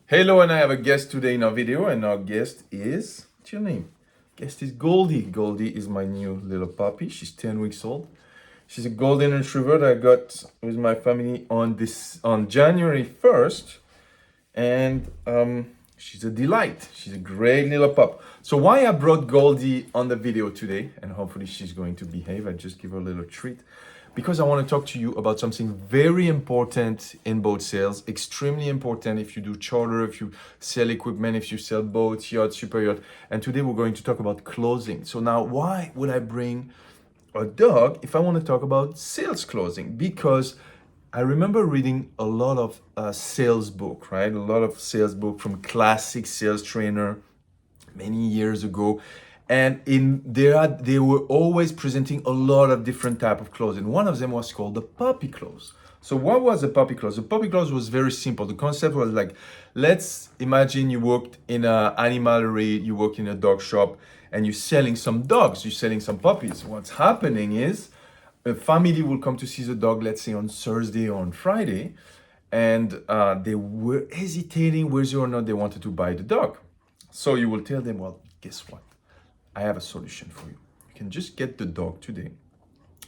Hello, and I have a guest today in our video, and our guest is, what's your name? Guest is Goldie. Goldie is my new little puppy. She's 10 weeks old. She's a golden retriever that I got with my family on January 1st, and she's a delight. She's a great little pup. So why I brought Goldie on the video today, and hopefully she's going to behave. I just give her a little treat. Because I want to talk to you about something very important in boat sales, extremely important if you do charter, if you sell equipment, if you sell boats, yacht, super yacht. And today we're going to talk about closing. So now, why would I bring a dog if I want to talk about sales closing? Because I remember reading a lot of sales book, right? A lot of sales book from classic sales trainer many years ago, and they were always presenting a lot of different type of clothes, and one of them was called the puppy clothes. So what was a puppy clothes? The puppy clothes was very simple. The concept was like, let's imagine you worked in an animalery, you work in a dog shop, and you're selling some dogs, you're selling some puppies. What's happening is a family will come to see the dog, let's say on Thursday or on Friday, and they were hesitating whether or not they wanted to buy the dog. So you will tell them, well, guess what? I have a solution for you. You can just get the dog today.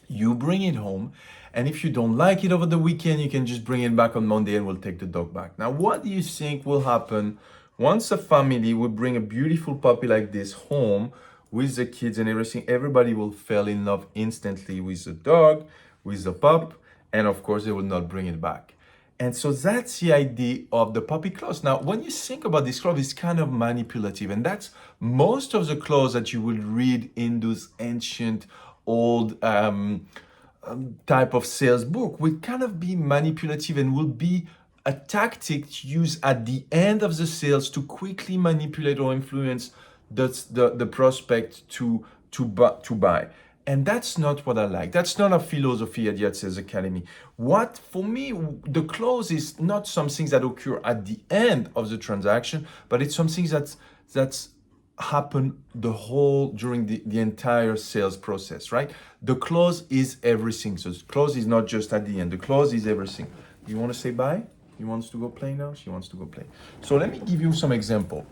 You bring it home, and if you don't like it over the weekend, you can just bring it back on Monday and we'll take the dog back. Now, what do you think will happen once a family will bring a beautiful puppy like this home with the kids and everything? Everybody will fall in love instantly with the dog, with the pup, and of course, they will not bring it back. And so that's the idea of the puppy clause. Now, when you think about this clause, it's kind of manipulative. And that's most of the clause that you will read in those ancient, old type of sales book will kind of be manipulative and will be a tactic used at the end of the sales to quickly manipulate or influence the prospect to buy. And that's not what I like. That's not a philosophy at Yacht Sales Academy. What, for me, the close is not something that occur at the end of the transaction, but it's something that's happened during the entire sales process, right? The close is everything. So the close is not just at the end. The close is everything. You want to say bye? He wants to go play now? She wants to go play. So let me give you some example.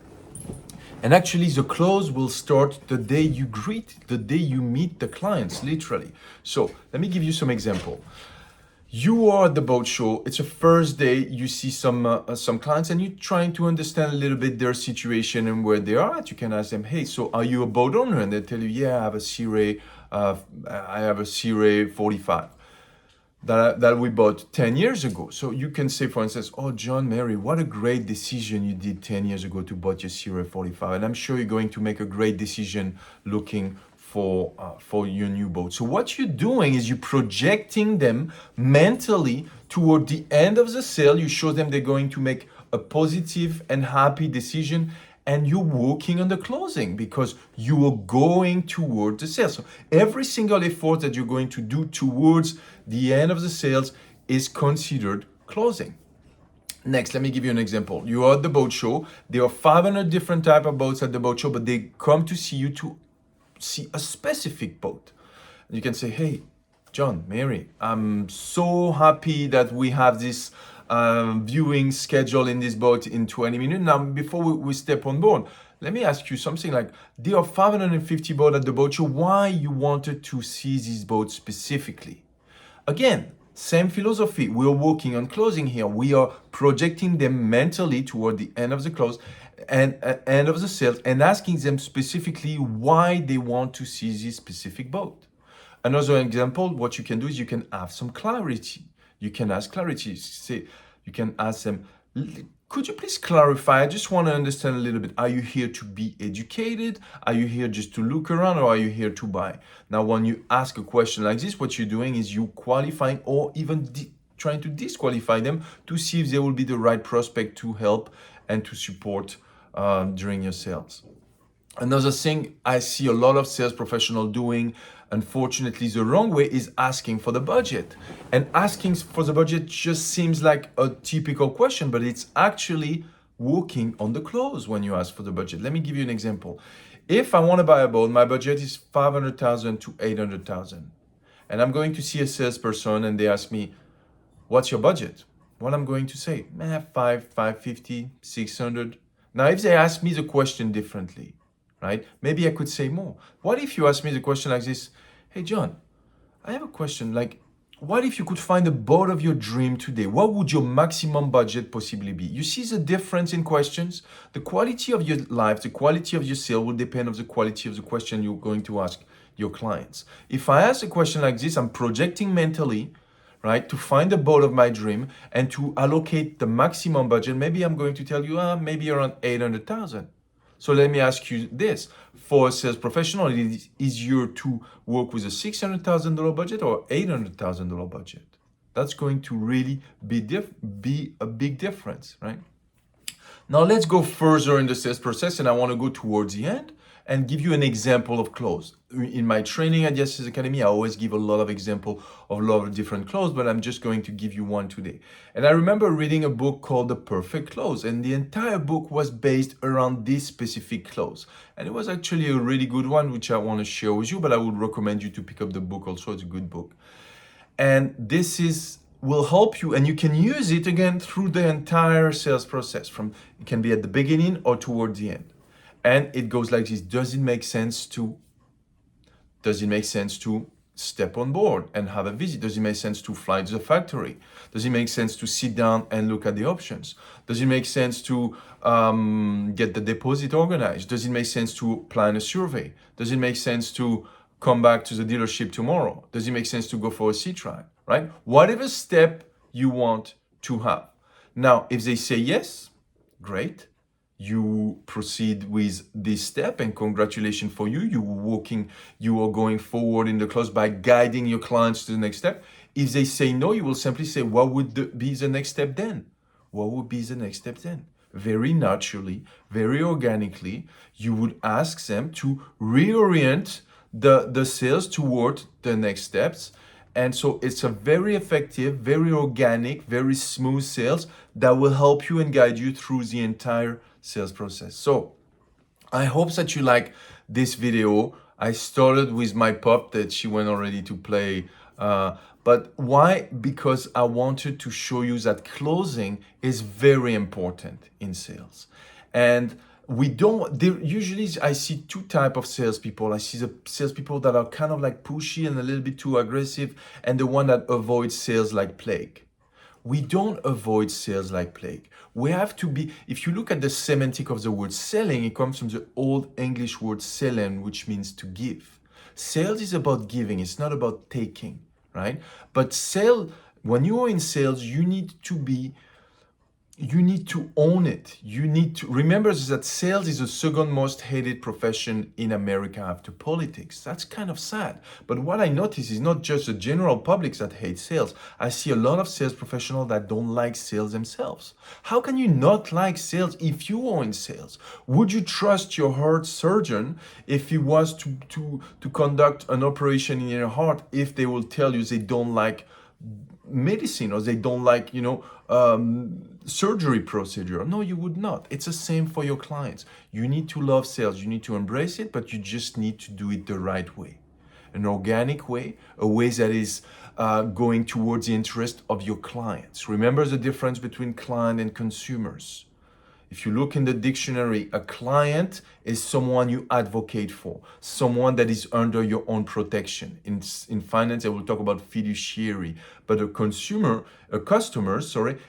And actually, the close will start the day you meet the clients, literally. So let me give you some example. You are at the boat show. It's a first day. You see some clients, and you're trying to understand a little bit their situation and where they are at. You can ask them, "Hey, so are you a boat owner?" And they tell you, "Yeah, I have a Sea Ray 45." That we bought 10 years ago. So you can say, for instance, "Oh, John, Mary, what a great decision you did 10 years ago to buy your Sierra 45. And I'm sure you're going to make a great decision looking for your new boat." So what you're doing is you're projecting them mentally toward the end of the sale. You show them they're going to make a positive and happy decision, and you're working on the closing because you are going toward the sale. So every single effort that you're going to do towards the end of the sales is considered closing. Next, let me give you an example. You are at the boat show. There are 500 different type of boats at the boat show, but they come to see you to see a specific boat. And you can say, "Hey, John, Mary, I'm so happy that we have this viewing schedule in this boat in 20 minutes. Now, before we step on board, let me ask you something like, there are 550 boats at the boat show. Why you wanted to see this boat specifically?" Again, same philosophy. We are working on closing here. We are projecting them mentally toward the end of the close and end of the sales and asking them specifically why they want to see this specific boat. Another example, what you can do is you can have some clarity. You can ask clarity. Say, you can ask them, "Could you please clarify? I just want to understand a little bit. Are you here to be educated? Are you here just to look around, or are you here to buy?" Now, when you ask a question like this, what you're doing is you qualifying or even trying to disqualify them to see if they will be the right prospect to help and to support during your sales. Another thing I see a lot of sales professionals doing, unfortunately, the wrong way, is asking for the budget. And asking for the budget just seems like a typical question, but it's actually working on the close when you ask for the budget. Let me give you an example. If I want to buy a boat, my budget is 500,000 to 800,000. And I'm going to see a salesperson and they ask me, "What's your budget?" What I'm going to say, 5, 550, 600. Now, if they ask me the question differently, right? Maybe I could say more. What if you ask me the question like this? Hey, John, I have a question. Like, what if you could find the boat of your dream today? What would your maximum budget possibly be? You see the difference in questions? The quality of your life, the quality of your sale will depend on the quality of the question you're going to ask your clients. If I ask a question like this, I'm projecting mentally, right, to find the boat of my dream and to allocate the maximum budget. Maybe I'm going to tell you, maybe around 800,000. So let me ask you this. For a sales professional, it is easier to work with a $600,000 budget or $800,000 budget. That's going to really be a big difference, right? Now let's go further in the sales process, and I want to go towards the end and give you an example of close. In my training at Yacht Sales Academy, I always give a lot of example of a lot of different close, but I'm just going to give you one today. And I remember reading a book called The Perfect Close, and the entire book was based around this specific close. And it was actually a really good one, which I want to share with you, but I would recommend you to pick up the book also. It's a good book. And this will help you, and you can use it again through the entire sales process. It can be at the beginning or toward the end. And it goes like this. Does it make sense to step on board and have a visit? Does it make sense to fly to the factory? Does it make sense to sit down and look at the options? Does it make sense to get the deposit organized? Does it make sense to plan a survey? Does it make sense to come back to the dealership tomorrow? Does it make sense to go for a sea trial, right? Whatever step you want to have. Now, if they say yes, great. You proceed with this step, and congratulations for you. You are going forward in the close by guiding your clients to the next step. If they say no, you will simply say, what would be the next step then? What would be the next step then? Very naturally, very organically, you would ask them to reorient the sales toward the next steps. And so it's a very effective, very organic, very smooth sales that will help you and guide you through the entire sales process. So I hope that you like this video. I started with my pup that she went already to play. But why? Because I wanted to show you that closing is very important in sales. And usually I see two types of salespeople. I see the salespeople that are kind of like pushy and a little bit too aggressive, and the one that avoids sales like plague. We don't avoid sales like plague. We have to be, if you look at the semantic of the word selling, it comes from the old English word sellen, which means to give. Sales is about giving, it's not about taking, right? But when you are in sales, you need to own it. You need to remember that sales is the second most hated profession in America after politics. That's kind of sad. But what I notice is not just the general public that hates sales. I see a lot of sales professionals that don't like sales themselves. How can you not like sales if you are in sales? Would you trust your heart surgeon if he was to conduct an operation in your heart if they will tell you they don't like medicine or they don't like, surgery procedure? No, you would not. It's the same for your clients. You need to love sales. You need to embrace it, but you just need to do it the right way. An organic way, a way that is going towards the interest of your clients. Remember the difference between client and consumers. If you look in the dictionary, a client is someone you advocate for, someone that is under your own protection. In finance, I will talk about fiduciary, but a customer,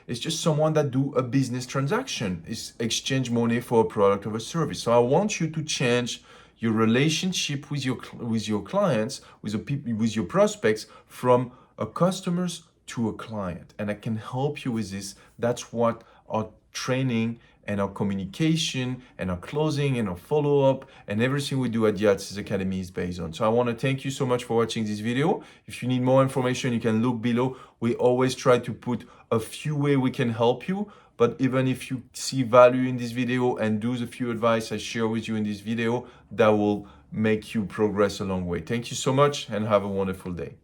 is just someone that do a business transaction, is exchange money for a product or a service. So I want you to change your relationship with your clients, with your prospects, from a customers to a client. And I can help you with this. That's what our training and our communication and our closing and our follow-up and everything we do at Yacht Sales Academy is based on. So I want to thank you so much for watching this video. If you need more information, you can look below. We always try to put a few ways we can help you. But even if you see value in this video and do the few advice I share with you in this video, that will make you progress a long way. Thank you so much and have a wonderful day.